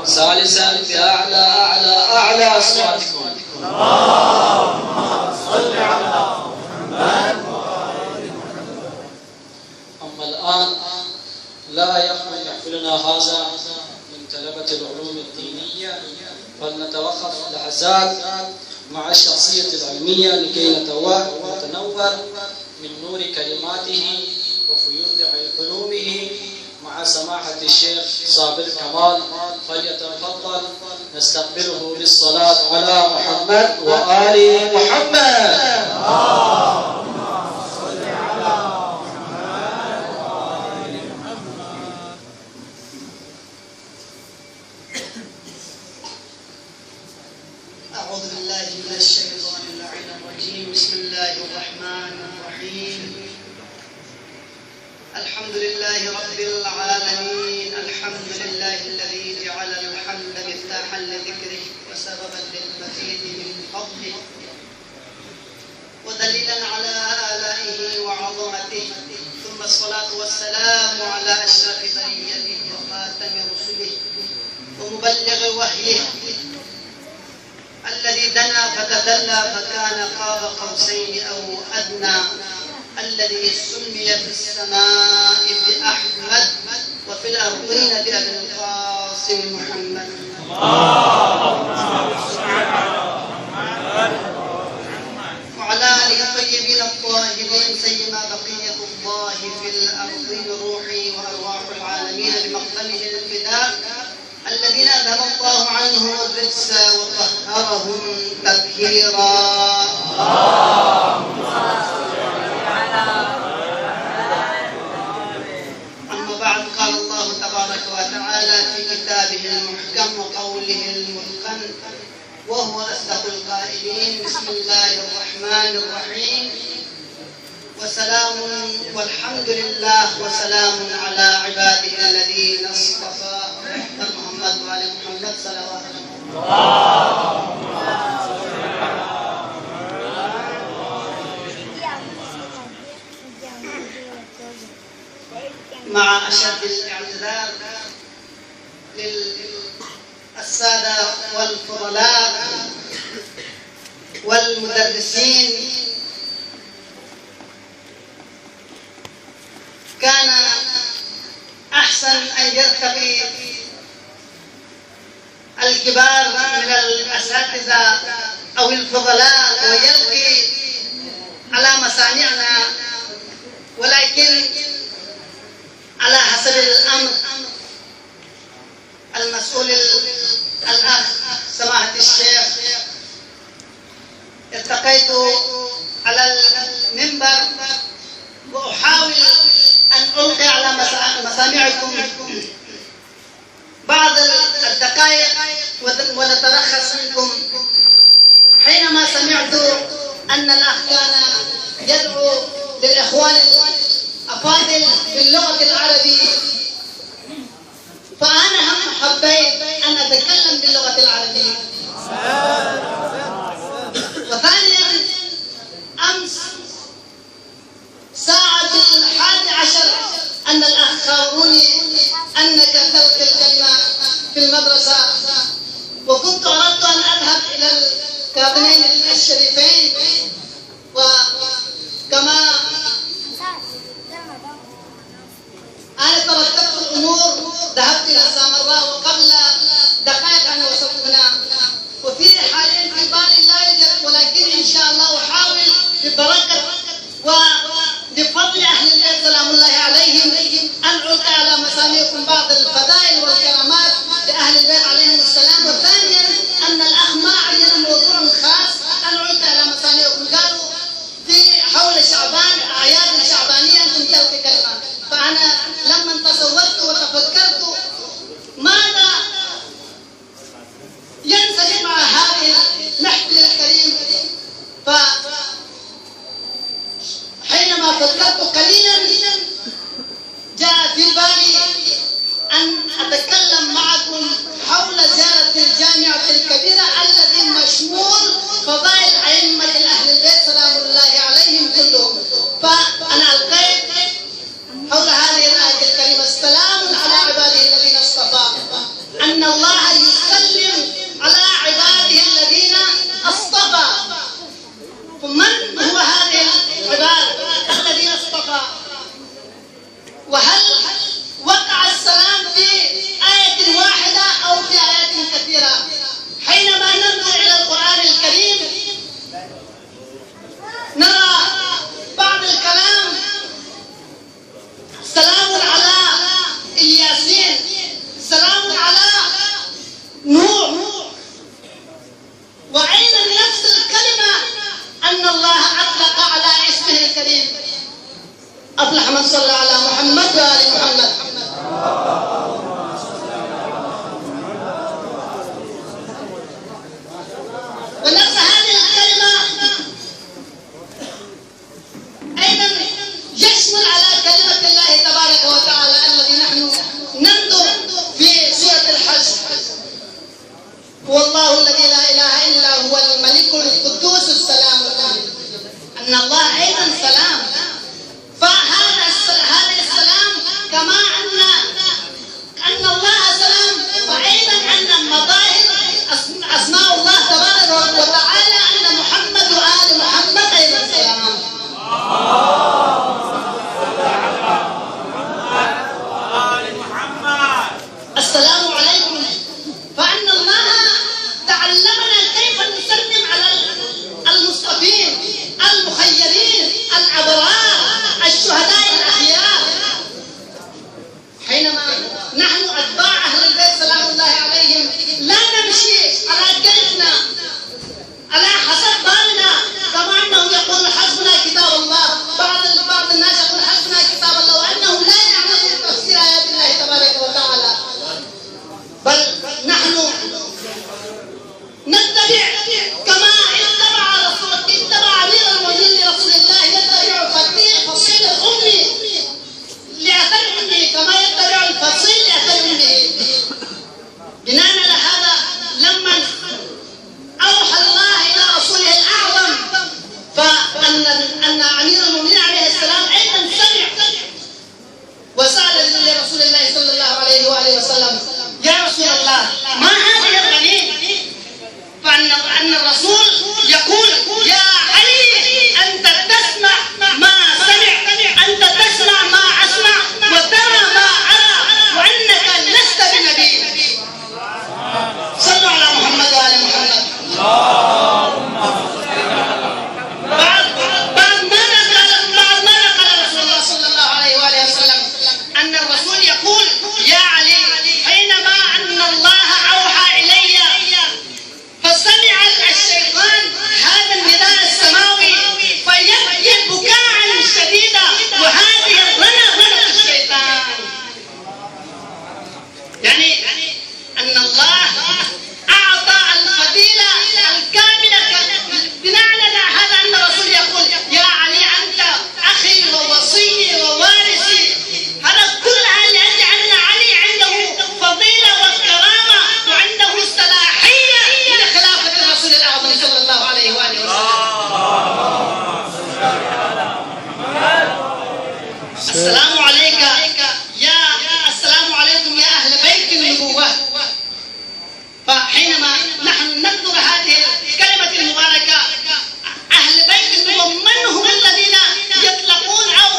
ثالثا بأعلى أعلى أعلى أصواتكم اللهم صل على محمد. أما الآن لا يخلو محفلنا هذا من طلبة العلوم الدينية، فلنتوقف لحظات مع الشخصية العلمية لكي نتنور من نور كلماته وفيوض علومه مع سماحة الشيخ صابر كمال. فليتفضل نستقبله بالصلاة على محمد وآل محمد. اللهم صل على محمد وآل محمد. أعوذ بالله من الشيطان اللعين الرجيم. بسم الله الرحمن الرحيم. الحمد لله رب العالمين. الحمد لله الذي جعل الحمد مفتاحا لذكره وسببا للمزيد من فضله ودليلا على آلائه وعظمته، ثم الصلاة والسلام على أشرف بريته وخاتم رسله ومبلغ وحيه الذي دنا فتدلى فكان قاب قوسين أو أدنى، الذي سمي في السماء بأحمد وفي الأرضين بأبي القاسم محمد. وعلى آله الطيبين الطاهرين سيما بقية الله في الأرضين روحي وأرواح العالمين بمقدمه الفداء الذين أذهب الله عنهم الرجس وطهرهم تطهيرا. أما بعد، قال الله تبارك وتعالى في كتابه المحكم وقوله المتقن وهو أصدق القائلين. بسم الله الرحمن الرحيم. وسلام والحمد لله وسلام على عباده الذين اصطفى. محمد وآل محمد صلوات الله. مع أشد الاعتذار للسادة والفضلاء والمدرسين، كان أحسن أن يرتقي الكبار من الأساتذة أو الفضلاء ويلقي على مسامعنا، ولكن على حسب الأمر المسؤول الأخ سماحة الشيخ ارتقيت على المنبر وأحاول أن ألقي على مسامعكم بعض الدقائق ونترخص منكم. حينما سمعت أن الأخ كان يدعو للإخوان الأفاضل باللغة العربية، فأنا هم حبيت أن أتكلم باللغة العربية. وثانيا، أمس ساعة 11 أن الأخ خبروني أنك تلقي الكلمة في المدرسة، وكنت أردت أن أذهب إلى الكابينين الشريفين، وكما أنا ترتبت الأمور ذهبت إلى سامراء، وقبل دقائق أنا وصلت هنا، وفي حاليا في بالي لا يوجد، ولكن إن شاء الله أحاول ببركة وبفضل أهل البيت سلام الله عليهم أن ألقي على مسامعكم بعض الفضائل والكرامات لأهل البيت عليهم السلام. وثانيا، أن الأخ ما عين موضوع خاص أن ألقي على مسامعكم، قالوا في حول شعبان أعياد شعبانية أن تلقي كلمات، فأنا لما تصورت وتفكرت ماذا ينزل أن الله أطلق على اسمه الكريم أفلح من صلى على محمد وآل محمد. ونفس هذه الكلمة أيضا يشمل على كلمة الله تبارك وتعالى الذي نحن ننظر في سورة الحج: والله الذي لا إله إلا هو الملك القدوس السلام المؤمن. أن الله أيضا سلام، فهذا السلام كما أن الله سلام، وأيضا أن مظاهر أسماء الله تبارك وتعالى أن محمد وآل محمد أيضا سلام. السلام عليكم. فأن الله تعلمنا كيف نسلم على المصطفين المخيرين الأبرار الشهداء الأخيار. حينما نحن أتباع أهل البيت سلام الله عليهم لا نمشي على كيفنا على حسب بالنا، كما أنه يقول حسبنا كتاب الله، بعض الناس يقول حسبنا كتاب الله، وأنه لا يعمل تفسير آيات الله تبارك وتعالى، بل نحن نتبع كما اتبع أمير المؤمنين لرسول الله، يتبع فصيل الأمي لأثر أمه كما يتبع الفصيل لأثر أمه. بناء على هذا لما أوحى الله إلى رسوله الأعظم فأن أمير المؤمنين عليه السلام أيضا سمع وسأل لرسول الله صلى الله عليه وآله وسلم: يا رسول الله ما هذه الغنيمة؟ فأن الرسول يقول: يا علي أنت تسمع ما سمع، أنت تسمع ما أسمع وترى ما أرى، وأنك لست بنبي. صلوا على محمد وآل محمد. بعد ماذا قال رسول الله صلى الله عليه وآله وسلم؟ أن الرسول يقول: يا علي حينما أن الله أوحى إلي فسمع الشيطان هذا النداء السماوي فيبكي بكاء شديدا، وهذه رنة الشيطان. يعني أن الله أعطى الفضيلة الكاملة. بناء على هذا أن الرسول يقول: يا علي أنت أخي ووصي ووارثي. هذا كلها لأن علي عنده فضيلة والكرامة وعنده الصلاحية لخلافة الرسول الأعظم صلى الله عليه وآله وسلم. السلام عليك السلام عليكم يا أهل بيت النبوة. فحينما نحن نذكر هذه الكلمة المباركة أهل بيت النبوة، من هم الذين يطلقون أو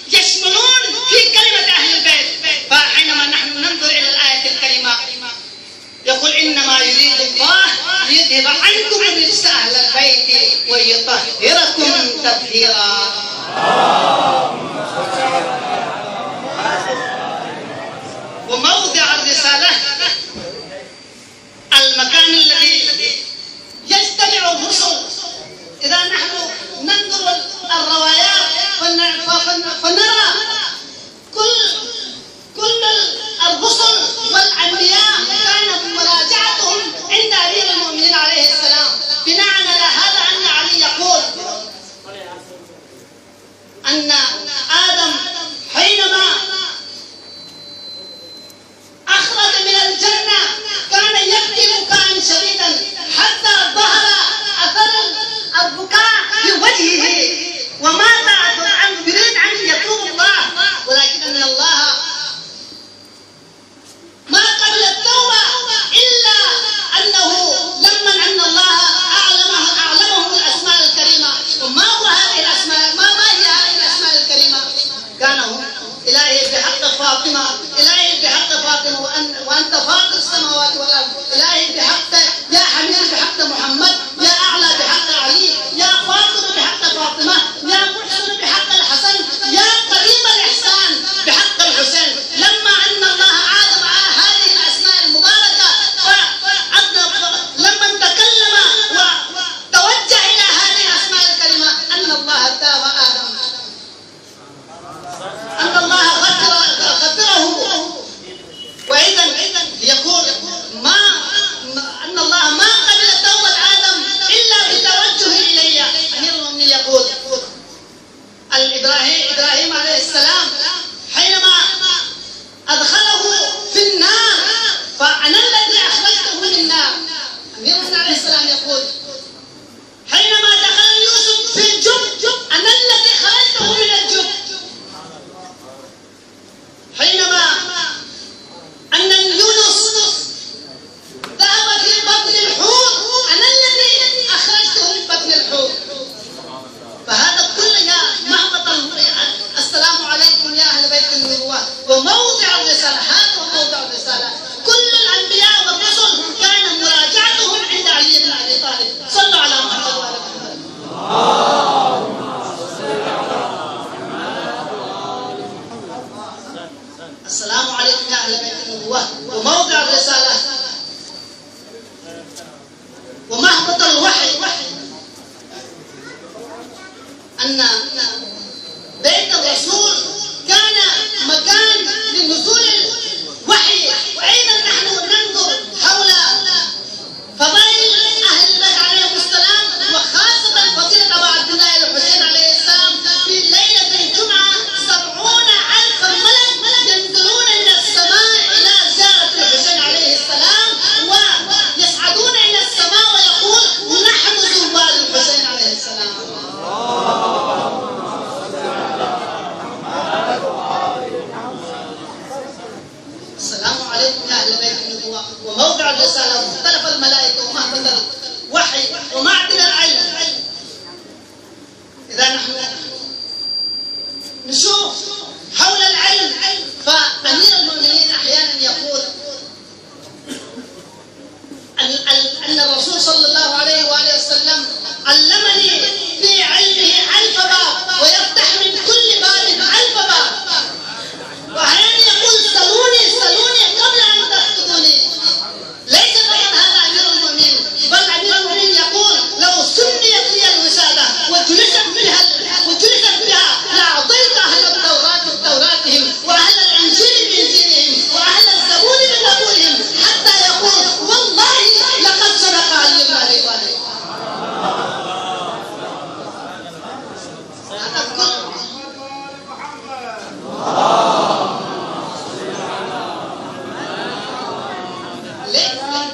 يشملون في كلمة أهل البيت؟ فحينما نحن ننظر إلى الآية الكريمة يقول: إنما يريد الله ليذهب عنكم الرجس أهل البيت ويطهركم تطهيرا. وموضع الرسالة المكان الذي يجتمع الرسل. إذا نحن ننظر الروايات فنرى كل الرسل والأنبياء كانت مراجعتهم عند أمير المؤمنين عليه السلام. بناء على هذا أن علي يقول أن آدم حينما أخرج من الجنة كان يبكي بكاء شديدا حتى ظهر أثر البكاء في وجهه، وماذا يريد أن يتوب الله، ولكن أن الله ما قبل التوبة إلا أنه لما أن الله أعلمه الأسماء الكريمة. وما هو هذه الأسماء؟ ما هي هذه الأسماء الكريمة؟ كانوا إلهي بحق فاطمة، إلهي بحق فاطمة وأنت فاطر السماوات والأرض، إلهي بحق يا حميد بحق محمد، يا أعلى بحق علي، يا فاطمة بحق فاطمة، يا محسن بحق الحسن، يا قديم الإحسان بحق الحسين. لما أن الله عادم هذه الأسماء المباركة لما تكلم وتوجه إلى هذه الأسماء السلام عليكم يا أهل بيت النبوة وموضع الرسالة. هذا هو موضع الرسالة. كل الأنبياء والرسل كان مراجعتهم عند علي بن أبي طالب. صلوا على محمد وعلى محمد. السلام عليكم يا أهل بيت النبوة وموضع الرسالة ومهبط الوحي. أن بيت الرسول كان مكان لنزول الوحي. وأيضا نحن ننظر حول فضائل أهل البيت عليهم السلام وخاصة فضيلة أبو عبد الله الحسين عليه السلام. في ليلة الجمعة 70,000 ملك ينزلون إلى السماء إلى زيارة الحسين عليه السلام ويصعدون إلى السماء ويقول نحن زوار الحسين عليه السلام. السلام عليكم يا أهل بيت النبوة وموضع الرسالة ومختلف الملائكة ومهبط الوحي ومعدن العلم. إذا نحن نشوف حول العلم فأمير المؤمنين أحيانا يقول أن الرسول صلى الله عليه وآله وسلم علمني في علمه 1000 باب ويفتح من كل باب 1000 باب. وأحيانا يقول سلوني قبل أن تفقدوني. ليس فقط هذا أمير المؤمنين بل أمير المؤمنين يقول لو سميت لي الوسادة وجلست بها لأعطيت أهل التوراة بتوراتهم وأهل الإنجيل بإنجيلهم وأهل الزبور بزبورهم حتى يقول والله لقد صدق علي بن أبي طالب. هذا كل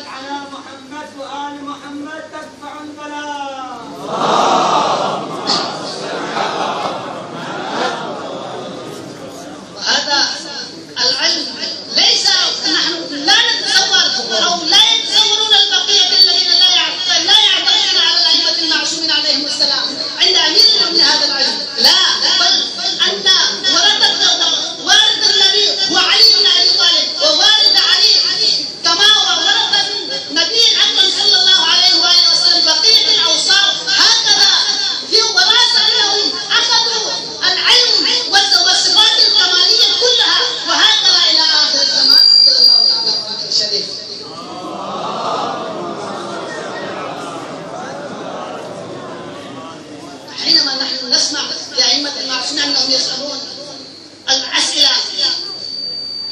على محمد وآل محمد تدفع البلاء. وهذا العلم ليس نحن لا نتصور أو لا يتصورون البقية الذين لا يعتقدون على الأئمة المعصومين عليهم السلام عند أمير المؤمنين هذا العلم. لا بل أن وارد النبي وعلي بن أبي طالب ووارد علي كما ورد النبي الأكرم صلى الله عليه وآله وسلم بقية الأوصاف هكذا في وراثة أنهم أخذوا العلم والصفات الكمالية كلها وهكذا إلى آخر الزمان. جل الله تعالى وعلا الشريف. حينما نحن نسمع لأئمة المعصومين أنهم يسألون الأسئلة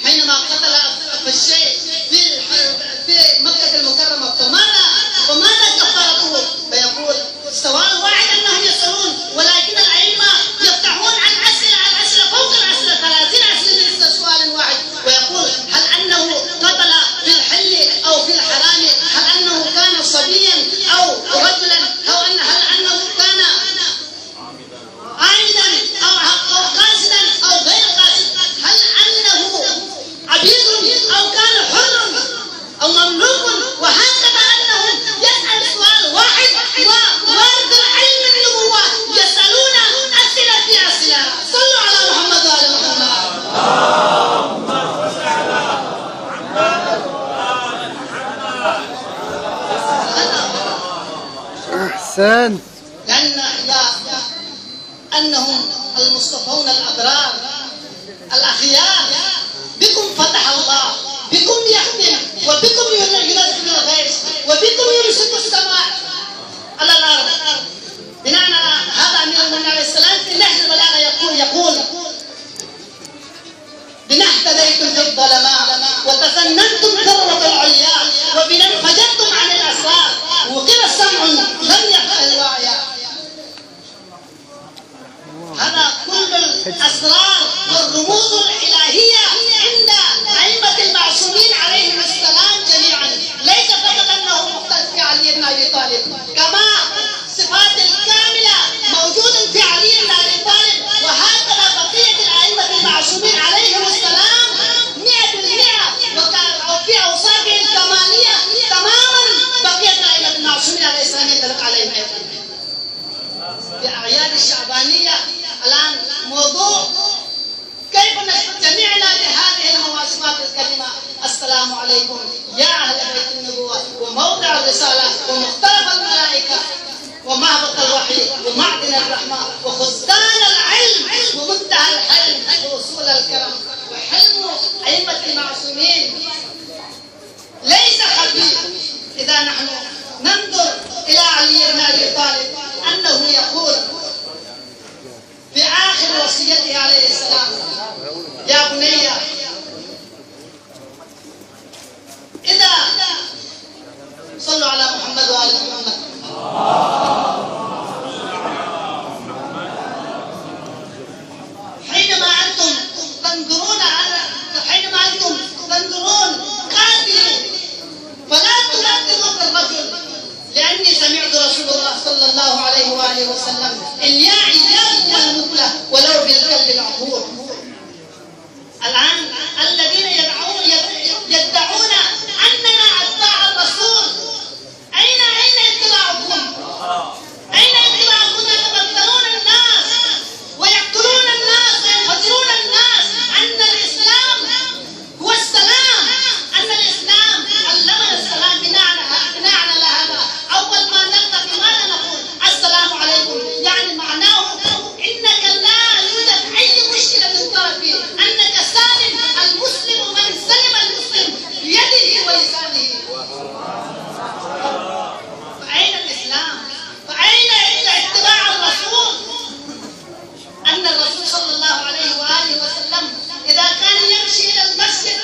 حينما قتل الشيء في مكة المكرمة فماذا كفارته؟ فيقول سواء واحد أنهم يسألون ولكن الأئمة يفتحون عن أسئلة فوق الأسئلة 30 أسئلة سؤال واحد. ويقول هل أنه قتل في الحل أو في الحرام؟ هل أنه كان صبيا أو رجلا؟ هل أنه كان عامدا أو قاصدا أو غير قاصد؟ هل أنه عبيد أو كان حر أو مملوك؟ وهكذا أنهم يسأل سؤال واحد ووارد العلم النبوة يسألون أسئلة في أسئلة. صلوا على محمد وعلى محمد. أحسن. أنهم المصطفون الأبرار الأخيار بكم فتح الله بكم يختم وبكم ينزل الغيث وبكم يمسك السماء على الأرض. بناء على هذا أمير المؤمنين عليه السلام في نهج البلاغة يقول بنا اهتديتم في الظلماء وتفننتم ذروة العليا وبنا انفجرتم عن الأسرار وكذا السمع لم يفقه الواعي. هذا كل الأسرار والرموز الإلهية عند أئمة المعصومين عليهم السلام جميعا. ليس فقط أنه مختص في علي بن أبي طالب كما صفات الكاملة موجود في علي بن أبي طالب وهكذا بقية الأئمة المعصومين عليهم السلام 100% وفي أوصافه الكمالية تماما بقية الأئمة المعصومين عليه السلام ينطبق عليهم. ومختلف الملائكة ومهبط الوحي ومعدن الرحمة وخزان العلم ومنتهى الحلم ووصول الكرم وحلم أئمة المعصومين ليس خفيف. إذا نحن ننظر إلى علي بن أبي طالب أنه يقول في آخر وصيته عليه السلام: يا بني إذا صلوا على محمد وآل محمد. حينما أنتم تنظرون قاتلي فلا تمثلوا بالرجل، لأني سمعت رسول الله صلى الله عليه وآله وسلم: الياعي يرمي المثلى ولو بالكلب العقور. الآن الذين يدعون أننا أتباع الرسول، أين اتباعكم؟ أين اتباعكم؟ يتبدلون الناس ويقتلون الناس ويقتلون الناس. أن الإسلام هو السلام، أن الإسلام علمنا السلام. بناء على هذا أول ما نلتقي ماذا نقول؟ السلام عليكم، يعني معناه إنك لا يوجد أي مشكلة من طرفي، أنك سالم. المسلم من سلم المسلم بيده ولسانه. فأين الإسلام؟ فأين اتباع الرسول؟ أن الرسول صلى الله عليه وآله وسلم إذا كان يمشي إلى المسجد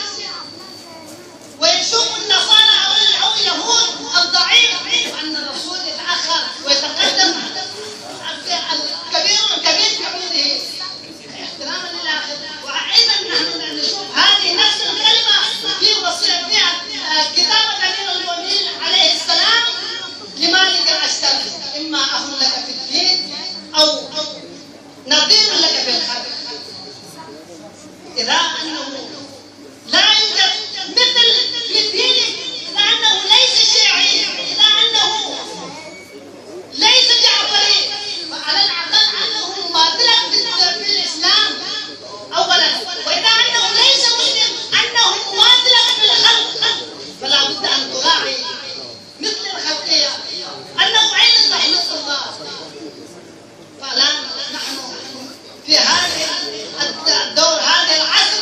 ويشوف النصارى أو اليهود الضعيف، أن الرسول يتأخر ويتقدم الكبير في عمره احتراما للآخر. وأيضا نحن نشوف هذه نفس الكلمة في وصية كتابة أمير المؤمنين عليه السلام لمالك الأشتر: إما أخ لك في الدين أو نظير لك في الحرب. إذا أنه لا يوجد مثل في دينك، إذا أنه ليس شيعي، إذا أنه ليس جعفري، فعلى الأقل أنه مماثلك في الإسلام أولا. وإذا أنه ليس مسلم أنه مماثلك في الخلق، فلا بد أن تراعي مثل الخلقية أنه أيضا رحمة الله. فالآن نحن في هذه الدور، هذا العصر،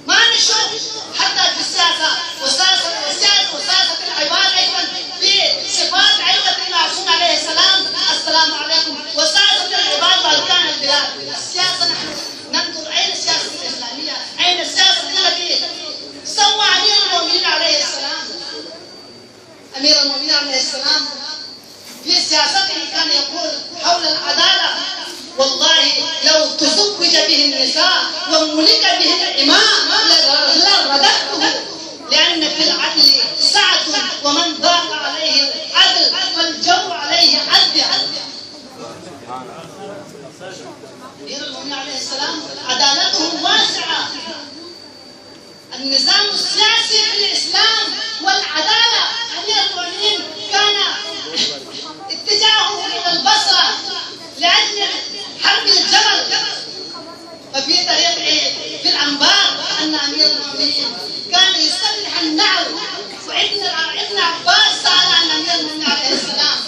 ما نشوف حتى في السياسة وسياسة العباد أيضا في صفات أئمة المعصوم عليه السلام: السلام عليكم. وسياسة العباد وأركان البلاد. السياسة نحن ننظر أين السياسة الإسلامية؟ أين السياسة التي سوى أمير المؤمنين عليه السلام؟ أمير المؤمنين عليه السلام في سياسته كان يقول حول العدالة: والله لو تزوج به النساء وملك به الإمام لرددته، لأن في العدل سعة، ومن ضاق عليه العدل فالجور عليه عدل. أمير المؤمنين عليه السلام عدالته واسعة. النظام السياسي في الإسلام والعدالة. أمير المؤمنين كان اتجاهه إلى البصرة لأجل حرب الجبل، ففي طريق في الأنبار أن أمير المؤمنين كان يصلح النعل. وابن عباس سأل عن أمير المؤمنين عليه السلام: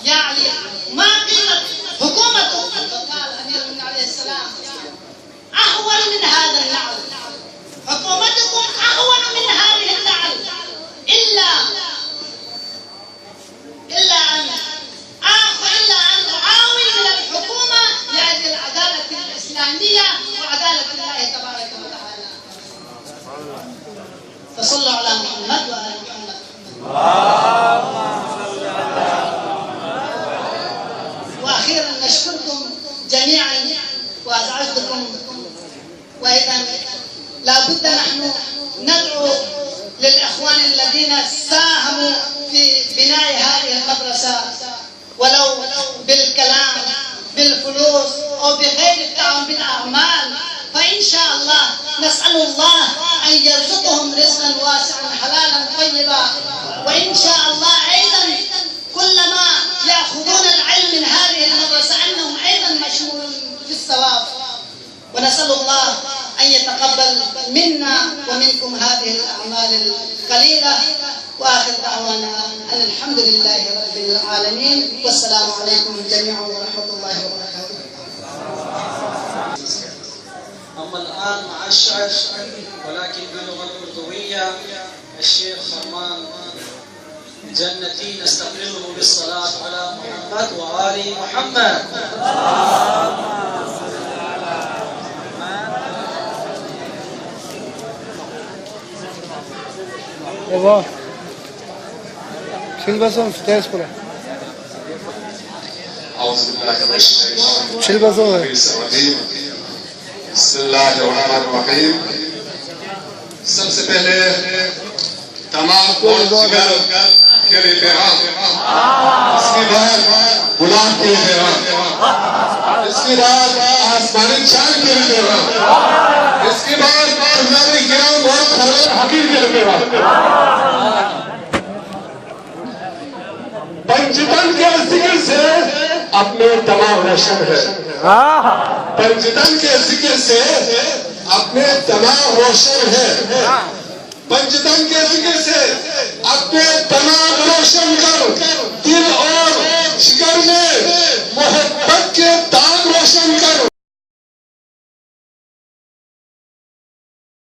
يا علي، ما قيمة حكومته؟ فقال أمير المؤمنين عليه السلام: أهون من هذا النعل. حكومتكم أهون من هذه النعل، إلا أن أعاون من الحكومة لأجل العدالة الإسلامية وعدالة الله تبارك وتعالى. فصلوا على محمد وآل محمد. وأخيرا نشكركم جميعا وأزعجتكم. وإذا لابد نحن ندعو للإخوان الذين ساهموا في بناء هذه المدرسة، ولو بالكلام، بالفلوس أو بغير التعاون بالأعمال، فإن شاء الله نسأل الله أن يرزقهم رزقا واسعا حلالا طيبا. وإن شاء الله أيضا كلما يأخذون العلم من هذه المدرسة أنهم أيضا مشمولون في الثواب. ونسأل الله أن يتقبل منا ومنكم هذه الأعمال القليلة. वाखिर दावाना अल्हम्दुलिल्लाहि रब्बिल आलमीन वस्सलामु अलैकुम जमीअन व रहमतुल्लाहि व बरकातुहू। أما الآن مع الشعر ولكن باللغة الأردوية الشيخ فرمان جنتي نستقبله بالصلاة على محمد وآل محمد. الله شيل بس ستيج كله أعوذ بالله من الشيطان شيل بس الرجيم بسم الله الرحمن الرحيم। सबसे पहले तमाम बोलकर के एहतराम, इसके बाद गुलाब के एहतराम, इसके बाद आसमानी चांद के एहतराम, इसके बाद हमारे गिराम और खबर हकीम के एहतराम। पंचतन के जिक्र से अपने तमाम रोशन है, पंचतन के जिक्र से अपने तमाम रोशन है, पंचतन के जिक्र से अपने तमाम रोशन कर दिल और शिकार